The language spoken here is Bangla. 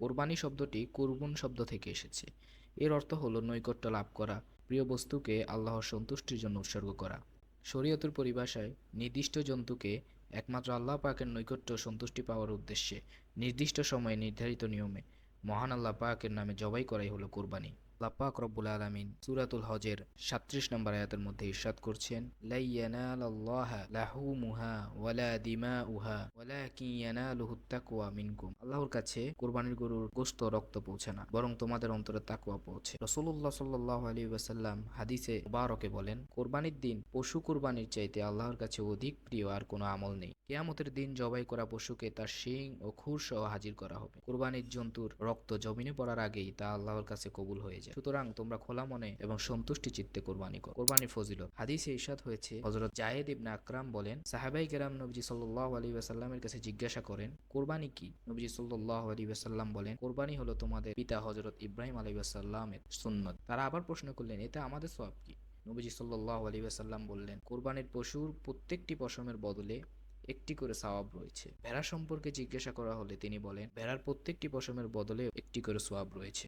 কোরবানি শব্দটি কুরবুন শব্দ থেকে এসেছে। এর অর্থ হলো নৈকট্য লাভ করা, প্রিয় বস্তুকে আল্লাহর সন্তুষ্টির জন্য উৎসর্গ করা। শরীয়তের পরিভাষায় নির্দিষ্ট জন্তুকে একমাত্র আল্লাহ পাকের নৈকট্য সন্তুষ্টি পাওয়ার উদ্দেশ্যে নির্দিষ্ট সময়ে নির্ধারিত নিয়মে মহান আল্লাহ পাকের নামে জবাই করাই হলো কোরবানি। আল্লাহ পাক রব্বুল আলামিন সূরাতুল হজের ৩৭ নম্বর আয়াতের মধ্যে ইরশাদ করছেন, লা ইয়ানালাল্লাহা লাহুমুহা ওয়ালা দিমাউহা ওয়ালাকিন ইয়ানালুহুত তাকওয়া মিনকুম। আল্লাহর কাছে কোরবানির গরুর গোশত রক্ত পৌঁছে না, বরং তোমাদের অন্তরে তাকওয়া পৌঁছে। রাসূলুল্লাহ সাল্লাল্লাহু আলাইহি ওয়াসাল্লাম হাদিসে মুবারকে বলেন, কোরবানির দিন পশু কোরবানির চাইতে আল্লাহর কাছে অধিক প্রিয় আর কোনো আমল নেই। কিয়ামতের দিন জবাই করা পশুকে তার শিং ও খুর সহ হাজির করা হবে। কোরবানির জন্তুর রক্ত জমিনে পড়ার আগেই তা আল্লাহর কাছে কবুল হয়ে যায়। সুতরাং তোমরা খোলা মনে এবং সন্তুষ্টি চিত্তে কোরবানি করো। কোরবানির ফজিলত। হাদিসে ইরশাদ হয়েছে, হযরত যায়েদ ইবনে আকরাম বলেন, সাহাবায়ে কেরাম নবীজি সাল্লাল্লাহু আলাইহি ওয়াসাল্লামের কাছে জিজ্ঞাসা করেন, কোরবানি কি? নবীজি সাল্লাল্লাহু আলাইহি ওয়াসাল্লাম বলেন, কোরবানি হলো তোমাদের পিতা হযরত ইব্রাহিম আলাইহিস সালামের সুন্নত। তারা আবার প্রশ্ন করলেন, এতে আমাদের সওয়াব কি? নবীজি সাল্লাল্লাহু আলাইহি ওয়াসাল্লাম বললেন, কোরবানির পশুর প্রত্যেকটি পশমের বদলে একটি করে সওয়াব রয়েছে। ভেড়া সম্পর্কে জিজ্ঞাসা করা হলে তিনি বলেন, ভেড়ার প্রত্যেকটি পশমের বদলে একটি করে সওয়াব রয়েছে।